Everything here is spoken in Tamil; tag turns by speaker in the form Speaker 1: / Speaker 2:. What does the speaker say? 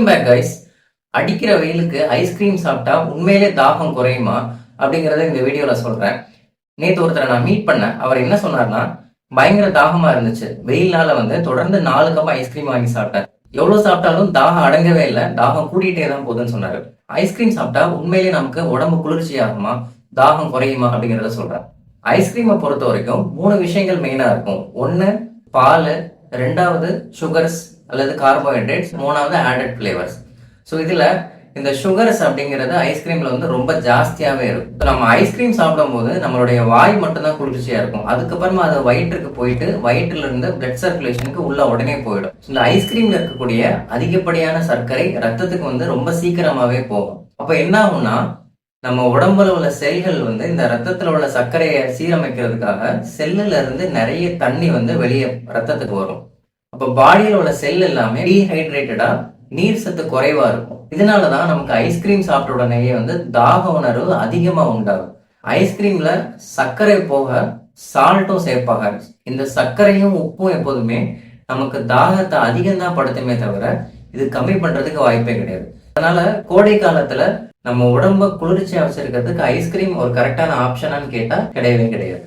Speaker 1: Back guys. அடிக்கிற வெயிலுக்கு ஐஸ்கிரீம் சாப்பிட்டா உண்மையிலே தாகம் குறையுமா அப்படிங்கறத இந்த வீடியோல சொல்றேன். நேத்து ஒருத்தரை நான் மீட் பண்ணேன். அவர் என்ன சொன்னார்னா, பயங்கர தாகமா இருந்துச்சு, வெயிலால தொடர்ந்து 4 கப் ஐஸ்கிரீம் வாங்கி சாப்பிட்டார். எவ்வளவு சாப்பிட்டாலும் தாகம் அடங்கவே இல்லை, தாகம் கூட்டிகிட்டே தான் போகுதுன்னு சொன்னாரு. ஐஸ்கிரீம் சாப்பிட்டா உண்மையிலே நமக்கு உடம்பு குளிர்ச்சி ஆகுமா, தாகம் குறையுமா அப்படிங்கிறத சொல்றேன். ஐஸ்கிரீமை பொறுத்த வரைக்கும் 3 விஷயங்கள் மெயினா இருக்கும். ஒன்னு பால், ரெண்டாவது சுகர்ஸ் அல்லது கார்போஹைட்ரேட்ஸ், மூணாவது ஆடட் ஃபிளேவர்ஸ். ஸோ இதுல இந்த சுகர்ஸ் அப்படிங்கிறது ஐஸ்கிரீம்ல ரொம்ப ஜாஸ்தியாவே இருக்கும். நம்ம ஐஸ்கிரீம் சாப்பிடும் போது நம்மளுடைய வாய் மட்டும்தான் குளிர்ச்சியா இருக்கும். அதுக்கப்புறமா அது வயிற்றுக்கு போயிட்டு வயிற்றுல இருந்து பிளட் சர்க்குலேஷனுக்கு உள்ள உடனே போயிடும். இந்த ஐஸ்கிரீம்ல இருக்கக்கூடிய அதிகப்படியான சர்க்கரை ரத்தத்துக்கு ரொம்ப சீக்கிரமாவே போகும். அப்ப என்ன ஆகும்னா, நம்ம உடம்புல உள்ள செல்கள் இந்த ரத்தத்துல உள்ள சர்க்கரையை சீரமைக்கிறதுக்காக செல்லுல இருந்து நிறைய தண்ணி வெளியே ரத்தத்துக்கு வரும். அப்ப பாடியில உள்ள செல் எல்லாமே டீஹைட்ரேட்டடா, நீர் சத்து குறைவா இருக்கும். இதனாலதான் நமக்கு ஐஸ்கிரீம் சாப்பிட்ட உடனேயே தாக உணர்வு அதிகமா உண்டாகும். ஐஸ்கிரீம்ல சர்க்கரை போக சால்ட்டும் சேர்ப்பாங்க. இந்த சர்க்கரையும் உப்பும் எப்போதுமே நமக்கு தாகத்தை அதிகம் தான் படுத்துமே தவிர இது கம்மி பண்றதுக்கு வாய்ப்பே கிடையாது. அதனால கோடை காலத்துல நம்ம உடம்ப குளிர்ச்சியா வச்சிருக்கிறதுக்கு ஐஸ்கிரீம் ஒரு கரெக்டான ஆப்ஷனான்னு கேட்டா கிடையவே கிடையாது.